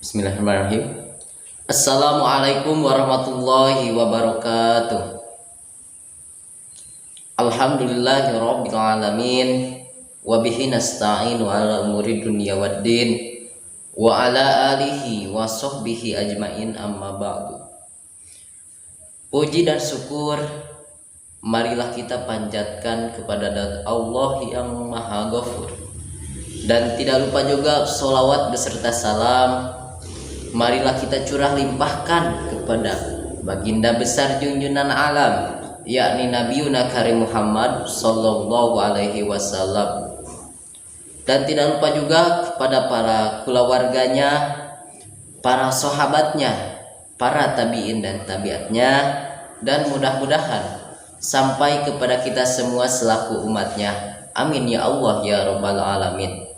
Bismillahirrahmanirrahim. Assalamualaikum warahmatullahi wabarakatuh. Alhamdulillahirabbil alamin wa bihi nasta'inu ala umuri dunya waddin wa ala alihi wa sahbihi ajmain amma ba'du. Puji dan syukur marilah kita panjatkan kepada Allah yang Maha Ghafur, dan tidak lupa juga sholawat beserta salam marilah kita curah limpahkan kepada baginda besar junjungan alam, yakni Nabiuna Karim Muhammad sallallahu alaihi wasallam, dan tidak lupa juga kepada para keluarganya, para sahabatnya, para tabi'in dan tabiatnya, dan mudah-mudahan sampai kepada kita semua selaku umatnya. Amin ya Allah ya Rabbal Alamin.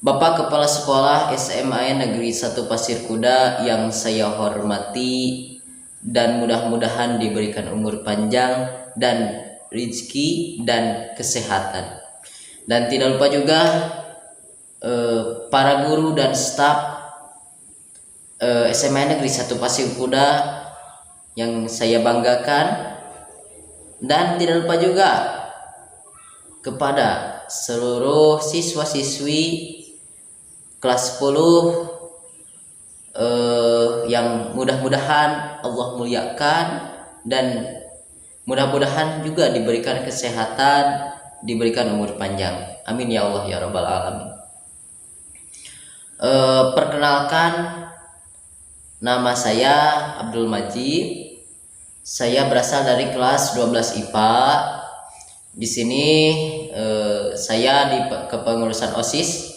Bapak Kepala Sekolah SMA Negeri 1 Pasir Kuda yang saya hormati, dan mudah-mudahan diberikan umur panjang dan rezeki dan kesehatan. Dan tidak lupa juga para guru dan staf SMA Negeri 1 Pasir Kuda yang saya banggakan, dan tidak lupa juga kepada seluruh siswa-siswi kelas 10 yang mudah-mudahan Allah muliakan, dan mudah-mudahan juga diberikan kesehatan, diberikan umur panjang. Amin ya Allah ya Rabbal Alamin. Perkenalkan, nama saya Abdul Majid. Saya berasal dari kelas 12 IPA. Di sini saya di kepengurusan OSIS,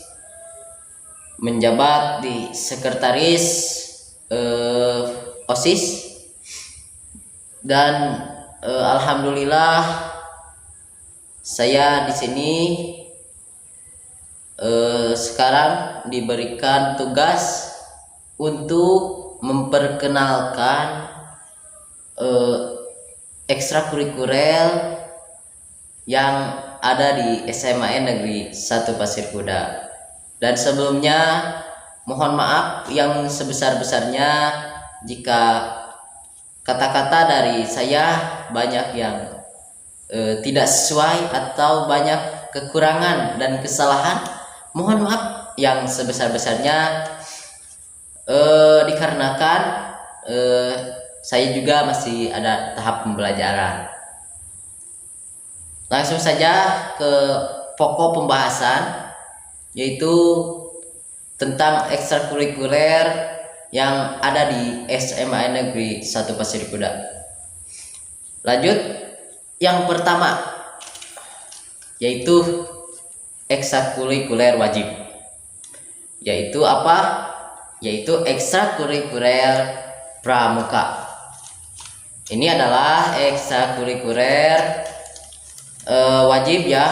menjabat di sekretaris OSIS, dan alhamdulillah saya di sini sekarang diberikan tugas untuk memperkenalkan ekstrakurikuler yang ada di SMA Negeri 1 Pasir Kuda. Dan sebelumnya mohon maaf yang sebesar-besarnya jika kata-kata dari saya banyak yang tidak sesuai atau banyak kekurangan dan kesalahan. Mohon maaf yang sebesar-besarnya, dikarenakan saya juga masih ada tahap pembelajaran. Langsung saja ke pokok pembahasan, yaitu tentang ekstrakurikuler yang ada di SMA Negeri 1 Pasir Kuda. Lanjut, yang pertama yaitu ekstrakurikuler wajib. Yaitu apa? Yaitu ekstrakurikuler pramuka. Ini adalah ekstrakurikuler wajib ya,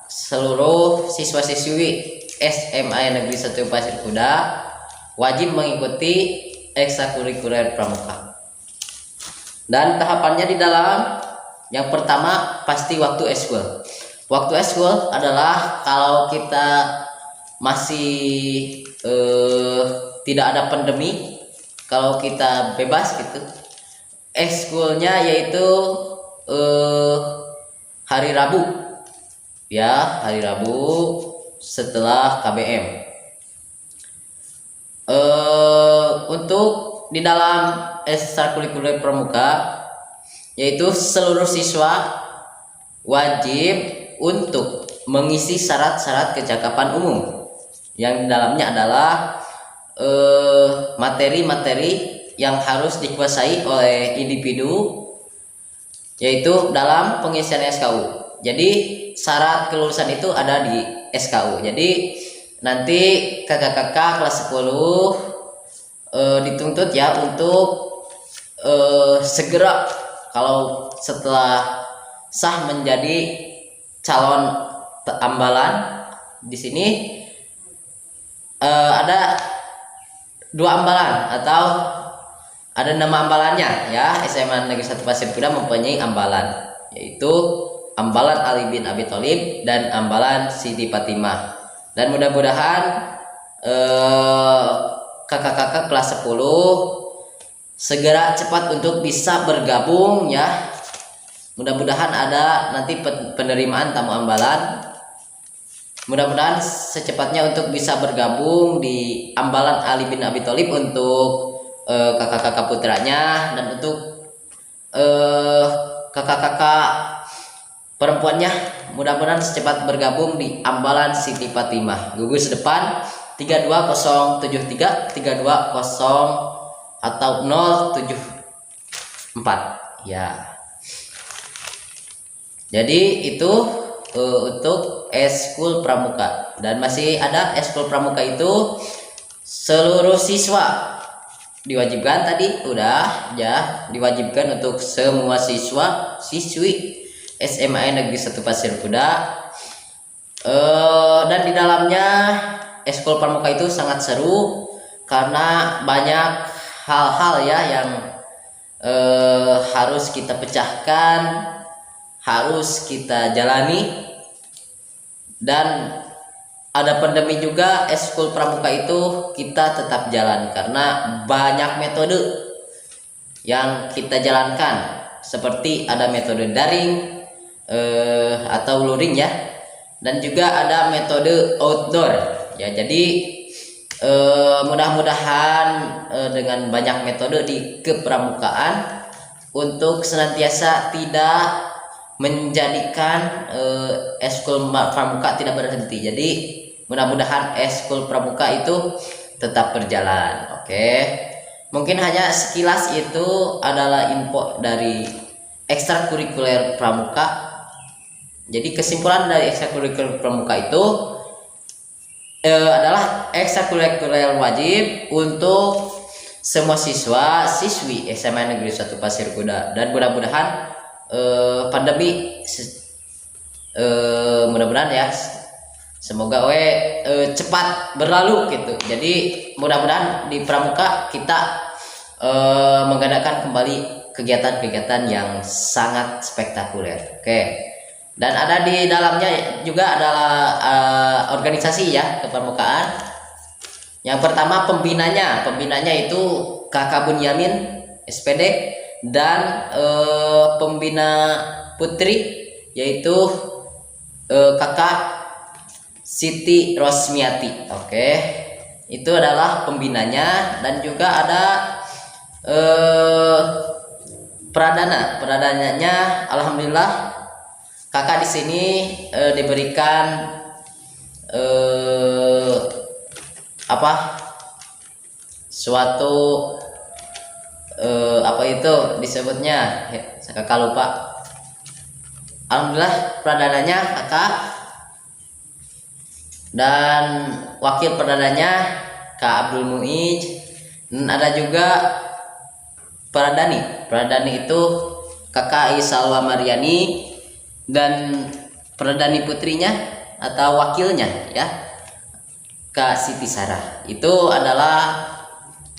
seluruh siswa-siswi SMA Negeri 1 Pasir Kuda wajib mengikuti ekstrakurikuler pramuka. Dan tahapannya di dalam yang pertama pasti waktu eskul. Waktu eskul adalah kalau kita masih tidak ada pandemi, kalau kita bebas gitu, ekskulnya yaitu hari Rabu ya, hari Rabu setelah KBM. Untuk di dalam ekstrakurikuler pramuka, yaitu seluruh siswa wajib untuk mengisi syarat-syarat kecakapan umum, yang di dalamnya adalah materi-materi yang harus dikuasai oleh individu, yaitu dalam pengisian SKU. Jadi syarat kelulusan itu ada di SKU. Jadi nanti kakak-kakak kelas 10 dituntut ya untuk segera, kalau setelah sah menjadi calon ambalan. Di sini ada 2 ambalan atau ada nama ambalannya ya. SMA Negeri 1 Pasir Kuda mempunyai ambalan, yaitu ambalan Ali bin Abi Thalib dan ambalan Siti Fatimah. Dan mudah-mudahan kakak-kakak kelas 10 segera cepat untuk bisa bergabung ya. Mudah-mudahan ada nanti penerimaan tamu ambalan. Mudah-mudahan secepatnya untuk bisa bergabung di ambalan Ali bin Abi Thalib untuk kakak-kakak putranya, dan untuk kakak-kakak perempuannya mudah-mudahan secepat bergabung di ambalan Siti Fatimah. Gugus depan 32073 320 atau 074 ya. Jadi itu untuk eskul pramuka, dan masih ada eskul pramuka itu seluruh siswa diwajibkan, tadi udah ya, diwajibkan untuk semua siswa siswi SMA Negeri 1 Pasir Kuda. Dan di dalamnya eskul pramuka itu sangat seru karena banyak hal-hal ya yang harus kita pecahkan, harus kita jalani. Dan ada pandemi juga, eskul pramuka itu kita tetap jalan karena banyak metode yang kita jalankan, seperti ada metode daring atau luring ya, dan juga ada metode outdoor ya. Jadi mudah-mudahan dengan banyak metode di kepramukaan untuk senantiasa tidak menjadikan eskul pramuka tidak berhenti. Jadi mudah-mudahan eskul pramuka itu tetap berjalan. Oke. Mungkin hanya sekilas itu adalah info dari ekstrakurikuler pramuka. Jadi kesimpulan dari ekstrakurikuler pramuka itu adalah ekstrakurikuler wajib untuk semua siswa siswi SMA Negeri 1 Pasir Kuda, dan mudah-mudahan pandemi mudah-mudahan ya, semoga cepat berlalu gitu. Jadi mudah-mudahan di pramuka kita mengadakan kembali kegiatan-kegiatan yang sangat spektakuler. Oke. Dan ada di dalamnya juga adalah organisasi ya kepramukaan. Yang pertama pembinanya itu Kakak Bunyamin SPD, dan pembina putri yaitu Kakak Siti Rosmiati. Oke. Itu adalah pembinanya, dan juga ada peradananya alhamdulillah kakak di sini diberikan suatu apa itu disebutnya, kakak lupa. Alhamdulillah peradananya kakak, dan wakil peradananya Kak Abdul Muiz, dan ada juga peradani itu kakak Isalwa Mariani, dan peradani putrinya atau wakilnya ya Kak Siti Sarah. Itu adalah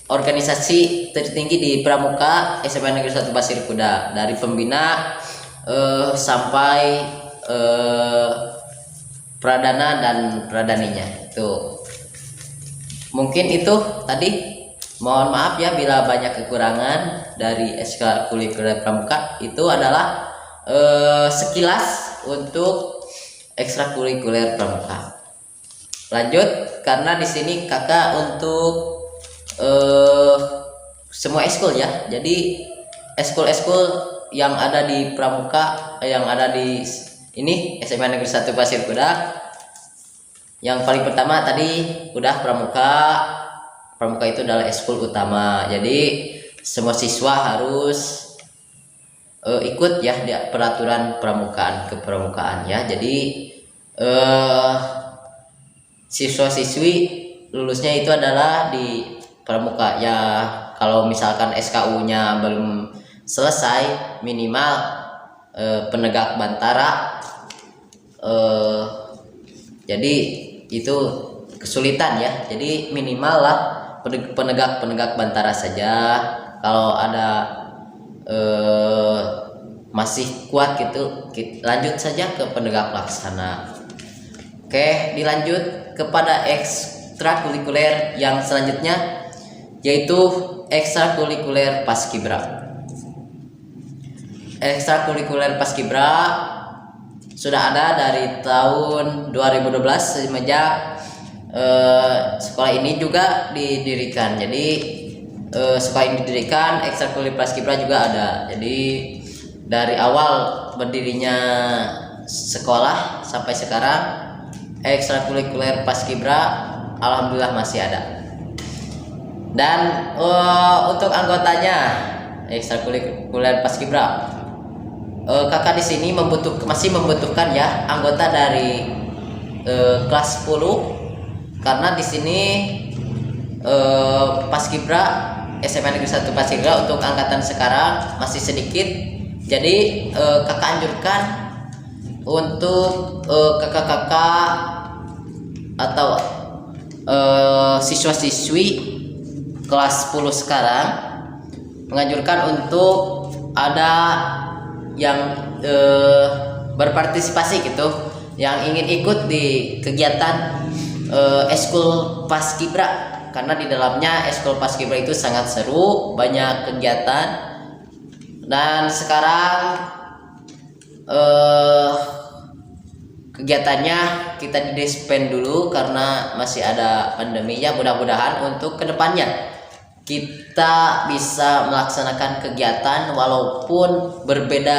organisasi tertinggi di pramuka SMA Negeri 1 Pasir Kuda, dari pembina sampai pradana dan pradaninya. Itu mungkin itu tadi, mohon maaf ya bila banyak kekurangan dari ekstrakurikuler pramuka. Itu adalah sekilas untuk ekstrakurikuler pramuka. Lanjut, karena di sini kakak untuk semua eskul ya. Jadi eskul-eskul yang ada di pramuka, yang ada di ini SMA Negeri 1 Pasir Kuda. Yang paling pertama tadi udah pramuka. Pramuka itu adalah eskul utama. Jadi semua siswa harus ikut ya di peraturan kepramukaan ya. Jadi siswa-siswi lulusnya itu adalah di pramuka ya. Kalau misalkan SKU-nya belum selesai, minimal penegak bantara, jadi itu kesulitan ya. Jadi minimal lah penegak bantara saja. Kalau ada masih kuat gitu, lanjut saja ke penegak pelaksana. Oke, dilanjut kepada ekstrakurikuler yang selanjutnya, yaitu ekstrakurikuler paskibra. Ekstrakurikuler paskibra sudah ada dari tahun 2012 semenjak sekolah ini juga didirikan. Jadi sekolah ini didirikan, ekstrakurikuler paskibra juga ada. Jadi dari awal berdirinya sekolah sampai sekarang, ekstrakurikuler paskibra alhamdulillah masih ada. Dan untuk anggotanya ekstrakurikuler paskibra, kakak di sini masih membutuhkan ya anggota dari kelas 10, karena di sini paskibra SMA Negeri 1 Paskibra untuk angkatan sekarang masih sedikit. Jadi kakak anjurkan untuk kakak-kakak atau siswa-siswi kelas 10 sekarang menganjurkan untuk ada yang berpartisipasi gitu, yang ingin ikut di kegiatan eskul paskibra, karena di dalamnya eskul paskibra itu sangat seru, banyak kegiatan. Dan sekarang kegiatannya kita di dispen dulu karena masih ada pandeminya. Mudah-mudahan untuk kedepannya kita bisa melaksanakan kegiatan walaupun berbeda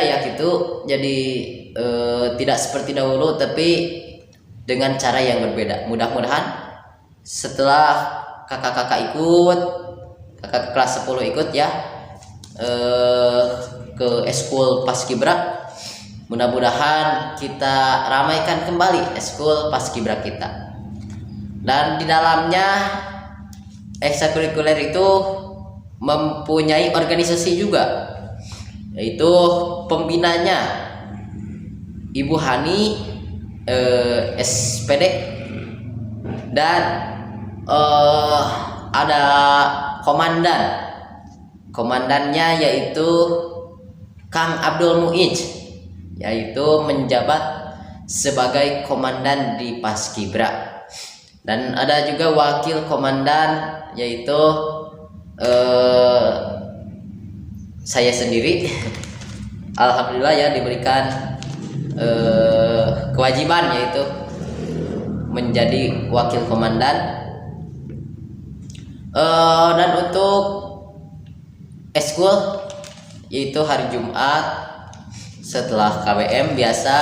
ya gitu. Jadi tidak seperti dahulu, tapi dengan cara yang berbeda. Mudah-mudahan setelah kakak-kakak ikut, kakak kelas 10 ikut ya ke eskul paskibra, mudah-mudahan kita ramaikan kembali eskul paskibra kita. Dan di dalamnya ekstrakurikuler itu mempunyai organisasi juga, yaitu pembinanya Ibu Hani SPD, dan ada komandannya yaitu Kang Abdul Muiz, yaitu menjabat sebagai komandan di paskibra. Dan ada juga wakil komandan, yaitu saya sendiri. Alhamdulillah ya diberikan kewajiban yaitu menjadi wakil komandan. Dan untuk eskul yaitu hari Jumat setelah KBM biasa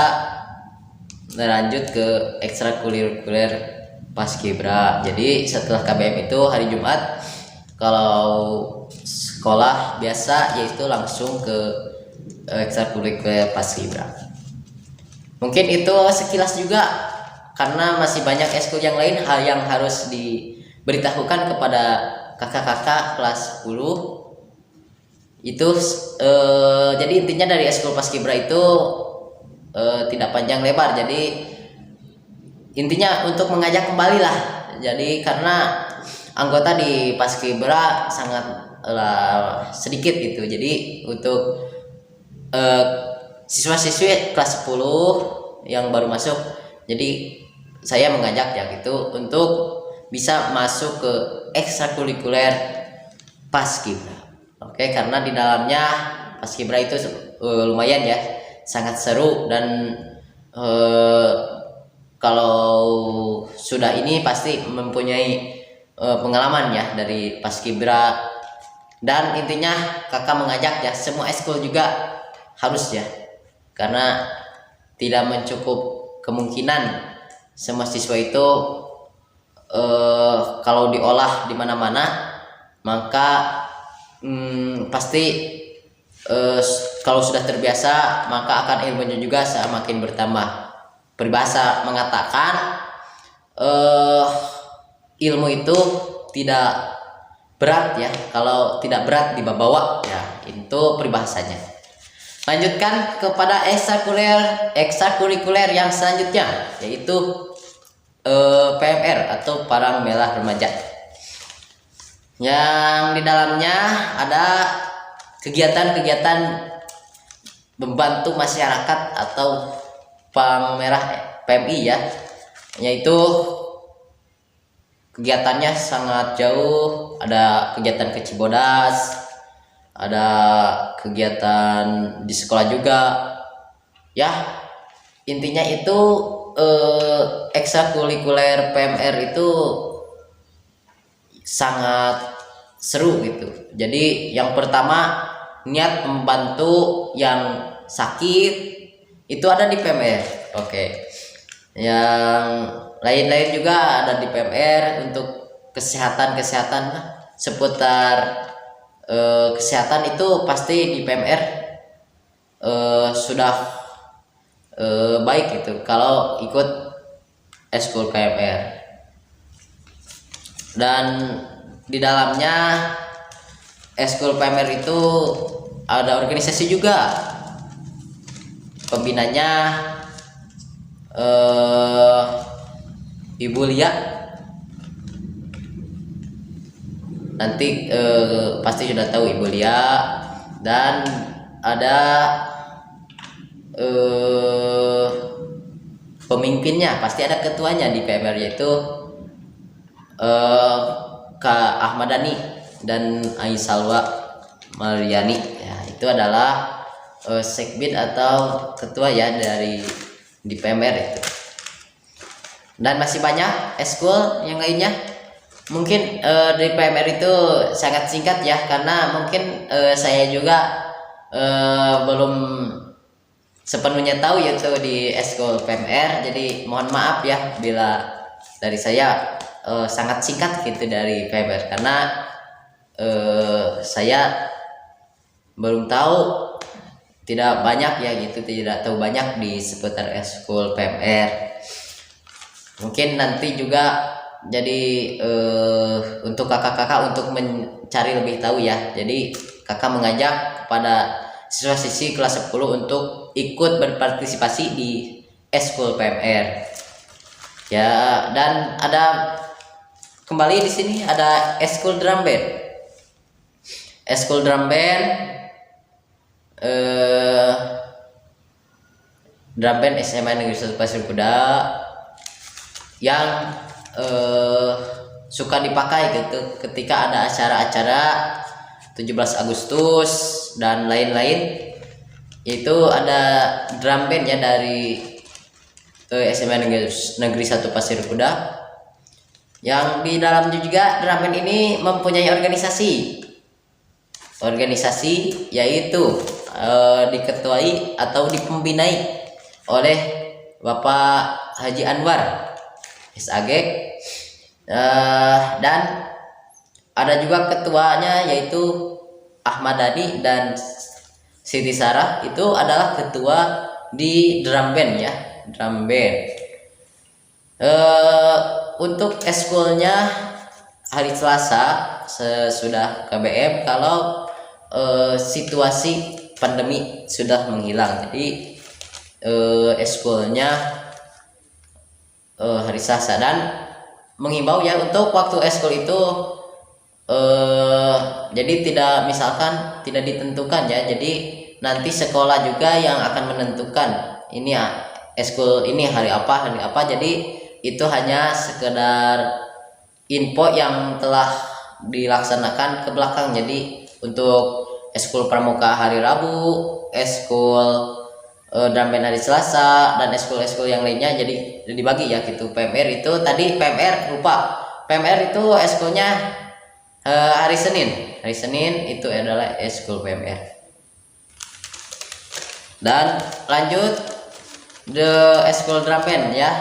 melanjut ke ekstrakurikuler paskibra. Jadi setelah KBM itu hari Jumat, kalau sekolah biasa yaitu langsung ke ekstrakurikuler paskibra. Mungkin itu sekilas juga, karena masih banyak eskul yang lain hal yang harus diberitahukan kepada kakak-kakak kelas 10 itu. Jadi intinya dari eskul paskibra itu tidak panjang lebar, jadi intinya untuk mengajak kembali lah. Jadi karena anggota di paskibra sangat sedikit gitu, jadi untuk siswa-siswi kelas 10 yang baru masuk, jadi saya mengajak ya gitu untuk bisa masuk ke ekstrakurikuler paskibra. Oke, karena di dalamnya paskibra itu lumayan ya, sangat seru. Dan kalau sudah ini pasti mempunyai pengalaman ya dari paskibra. Dan intinya kakak mengajak ya semua eskul juga harus ya, karena tidak mencukup kemungkinan semua siswa itu kalau diolah di mana-mana, maka pasti kalau sudah terbiasa maka akan ilmunya juga semakin bertambah. Peribahasa mengatakan ilmu itu tidak berat ya, kalau tidak berat dibawa ya, itu peribahasanya. Lanjutkan kepada ekstrakurikuler yang selanjutnya, yaitu PMR atau Parang Merah Remaja, yang di dalamnya ada kegiatan-kegiatan membantu masyarakat atau Parang Merah PMI ya. yaitu kegiatannya sangat jauh. Ada kegiatan ke Cibodas, ada kegiatan di sekolah juga ya. Intinya itu ekstrakurikuler PMR itu sangat seru gitu. Jadi yang pertama, niat membantu yang sakit itu ada di PMR. Oke. Yang lain-lain juga ada di PMR untuk kesehatan seputar kesehatan itu pasti di PMR sudah baik gitu kalau ikut eskul PMR. Dan di dalamnya eskul PMR itu ada organisasi juga. Pembinanya Ibu Lia, nanti pasti sudah tahu Ibu Lia. Dan ada pemimpinnya, pasti ada ketuanya di PMR, yaitu Kak Ahmadani dan Aisalwa Mariani ya. Itu adalah sekbid atau ketua ya dari di PMR itu. Dan masih banyak eskul yang lainnya. Mungkin di PMR itu sangat singkat ya, karena mungkin saya juga belum sepenuhnya tahu yaitu di eskul PMR. Jadi mohon maaf ya bila dari saya sangat singkat gitu dari PMR, karena saya belum tahu, tidak banyak ya gitu, tidak tahu banyak di seputar eskul PMR. Mungkin nanti juga jadi untuk kakak-kakak untuk mencari lebih tahu ya. Jadi kakak mengajak kepada siswa-siswi kelas 10 untuk ikut berpartisipasi di eskul PMR ya. Dan ada kembali di sini ada eskul drum band. Eskul drum band drum band SMA Negeri 1 Pasir Kuda yang suka dipakai gitu ketika ada acara-acara 17 Agustus dan lain-lain. Itu ada drum band ya dari SMA Negeri 1 Pasir Kuda, yang di dalamnya juga drum band ini mempunyai organisasi yaitu diketuai atau dipembinai oleh Bapak Haji Anwar SAG, dan ada juga ketuanya yaitu Ahmad Dhani dan Siti Sarah. Itu adalah ketua di drum band ya, drum band. Untuk eskulnya hari Selasa sesudah KBM, kalau situasi pandemi sudah menghilang. Jadi eskulnya hari Selasa, dan menghimbau ya untuk waktu eskul itu jadi tidak ditentukan ya. Jadi nanti sekolah juga yang akan menentukan ini ya, eskul ini hari apa. Jadi itu hanya sekedar info yang telah dilaksanakan ke belakang. Jadi untuk eskul pramuka hari Rabu, eskul drum band hari Selasa, dan eskul yang lainnya jadi dibagi ya gitu. PMR itu tadi PMR itu eskulnya hari Senin itu adalah eskul PMR. Dan lanjut the eskul drum band ya.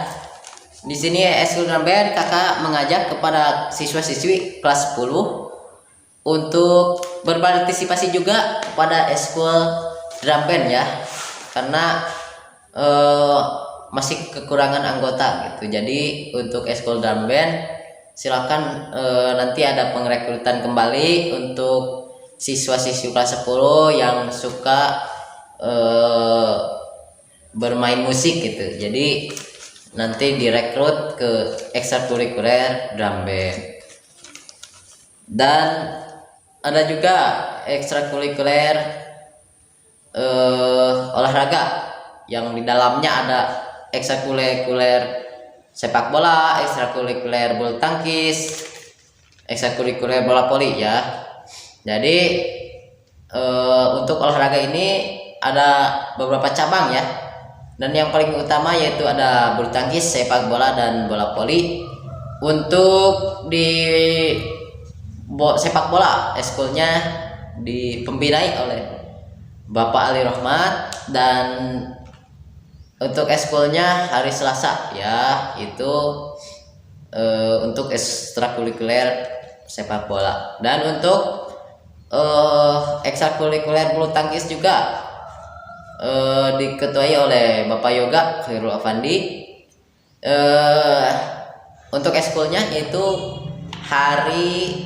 Di sini eskul drum band kakak mengajak kepada siswa-siswi kelas 10 untuk berpartisipasi juga kepada eskul drum band ya, karena masih kekurangan anggota gitu. Jadi untuk eskul drum band silakan nanti ada pengrekrutan kembali untuk siswa-siswi kelas 10 yang suka bermain musik gitu. Jadi nanti direkrut ke ekstrakurikuler drum band. Dan ada juga ekstrakurikuler olahraga yang di dalamnya ada ekstrakurikuler sepak bola, ekstrakurikuler bulu tangkis, ekstrakurikuler bola voli ya. Jadi untuk olahraga ini ada beberapa cabang ya. Dan yang paling utama yaitu ada bulu tangkis, sepak bola, dan bola voli. Untuk di sepak bola, eskulnya dipembinai oleh Bapak Ali Rohmat, dan untuk eskulnya hari Selasa ya, itu untuk ekstrakurikuler sepak bola. Dan untuk ekstrakurikuler bulu tangkis juga diketuai oleh Bapak Yoga Khairul Afandi. Untuk eskulnya itu hari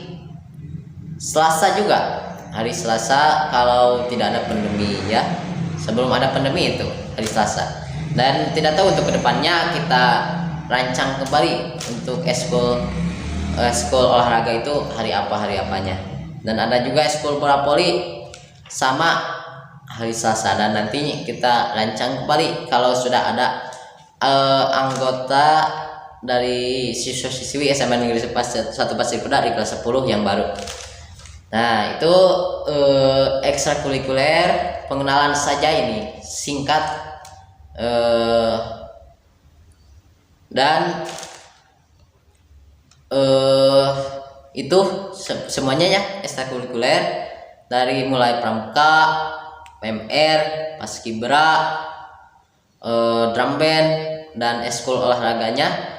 Selasa juga, hari Selasa kalau tidak ada pandemi ya, sebelum ada pandemi itu hari Selasa. Dan tidak tahu untuk kedepannya kita rancang kembali untuk eskul olahraga itu hari apanya. Dan ada juga eskul bola voli sama hari Selasa, dan nanti kita rancang kembali kalau sudah ada anggota dari siswa-siswi SMA Negeri 1 Pasir Kuda di kelas 10 yang baru. Nah, itu ekstrakurikuler pengenalan saja ini, singkat, dan itu semuanya ya, ekstrakurikuler dari mulai pramuka, PMR, paskibra, drum band, dan eskul olahraganya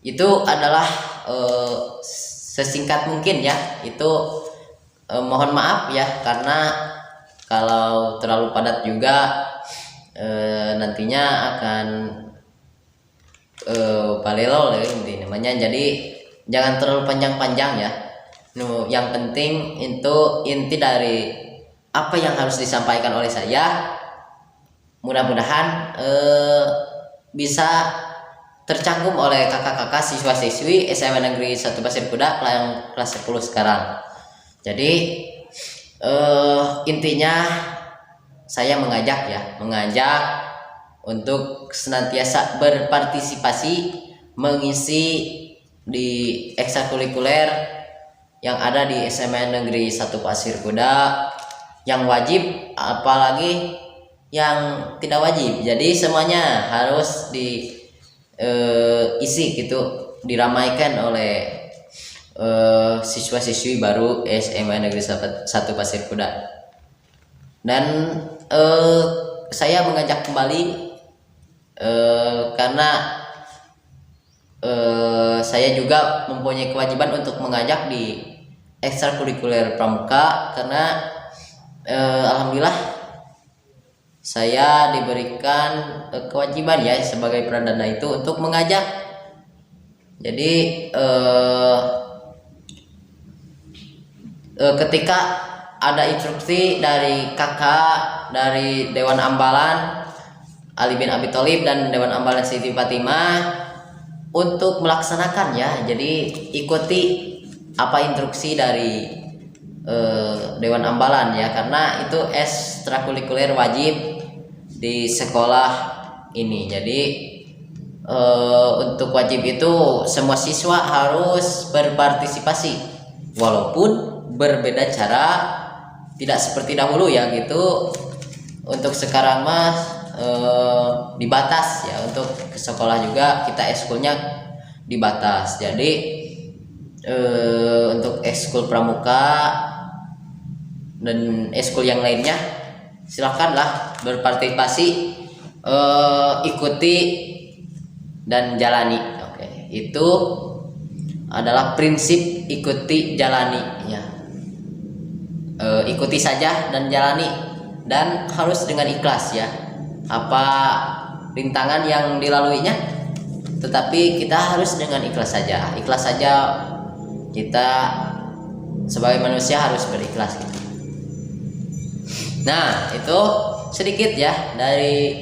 itu adalah sesingkat mungkin ya. Itu mohon maaf ya, karena kalau terlalu padat juga nantinya akan balelol ya namanya. Jadi jangan terlalu panjang-panjang ya. Yang penting itu inti dari apa yang harus disampaikan oleh saya. Mudah-mudahan bisa tercangkum oleh kakak-kakak siswa-siswi SMA Negeri 1 Pasir Kuda yang kelas 10 sekarang. Jadi intinya saya mengajak untuk senantiasa berpartisipasi mengisi di ekstrakurikuler yang ada di SMA Negeri 1 Pasir Kuda, yang wajib apalagi yang tidak wajib. Jadi semuanya harus diisi gitu, diramaikan oleh siswa-siswi baru SMA Negeri 1 Pasir Kuda. Dan saya mengajak kembali karena saya juga mempunyai kewajiban untuk mengajak di ekstrakurikuler pramuka, karena alhamdulillah saya diberikan kewajiban ya sebagai pradana itu untuk mengajak. Jadi ketika ada instruksi dari kakak dari Dewan Ambalan Ali bin Abi Thalib dan Dewan Ambalan Siti Fatimah untuk melaksanakan ya, jadi ikuti apa instruksi dari Dewan Ambalan ya, karena itu ekstrakurikuler wajib di sekolah ini. Jadi untuk wajib itu semua siswa harus berpartisipasi, walaupun berbeda cara, tidak seperti dahulu ya gitu. Untuk sekarang mah dibatas ya, untuk ke sekolah juga kita ekskulnya dibatas. Jadi untuk ekskul pramuka dan ekskul yang lainnya silakanlah berpartisipasi, ikuti dan jalani. Oke, itu adalah prinsip ikuti jalani ya. Ikuti saja dan jalani, dan harus dengan ikhlas ya, apa rintangan yang dilaluinya, tetapi kita harus dengan ikhlas saja kita sebagai manusia harus berikhlas gitu. Nah, itu sedikit ya dari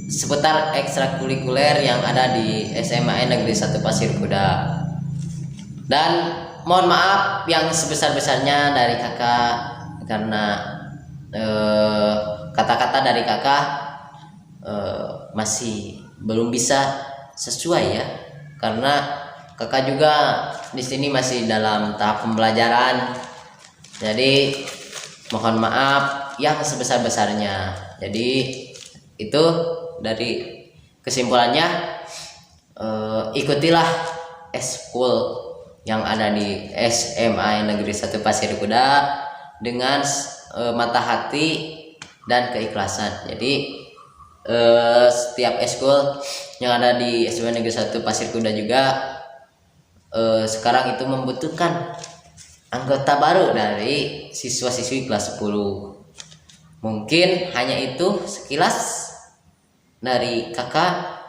seputar ekstrakurikuler yang ada di SMA Negeri 1 Pasir Kuda. Dan mohon maaf yang sebesar-besarnya dari kakak, karena kata-kata dari kakak masih belum bisa sesuai ya, karena kakak juga di sini masih dalam tahap pembelajaran, jadi mohon maaf yang sebesar-besarnya. Jadi itu dari kesimpulannya, ikutilah eskul yang ada di SMA Negeri 1 Pasir Kuda dengan mata hati dan keikhlasan. Jadi setiap eskul yang ada di SMA Negeri 1 Pasir Kuda juga sekarang itu membutuhkan anggota baru dari siswa-siswi kelas 10. Mungkin hanya itu sekilas dari kakak.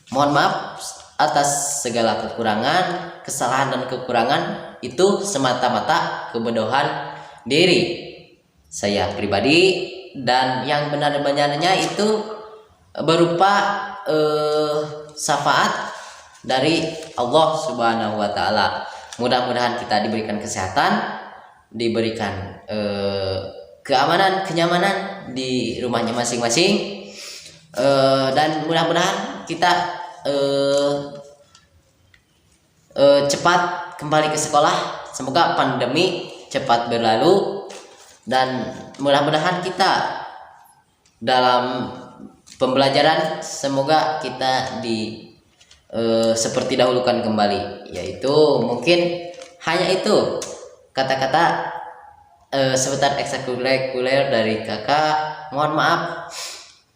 Mohon maaf atas segala kekurangan, kesalahan dan kekurangan itu semata-mata kebodohan diri saya pribadi, dan yang benar-benarnya itu berupa syafaat dari Allah Subhanahu wa taala. Mudah-mudahan kita diberikan kesehatan, diberikan keamanan, kenyamanan di rumahnya masing-masing, dan mudah-mudahan kita cepat kembali ke sekolah. Semoga pandemi cepat berlalu, dan mudah-mudahan kita dalam pembelajaran semoga kita seperti dahulukan kembali. Yaitu mungkin hanya itu kata-kata seputar ekstrakurikuler dari kakak. Mohon maaf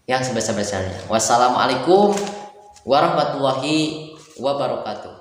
yang sebesar-besarnya. Wassalamualaikum warahmatullahi wabarakatuh.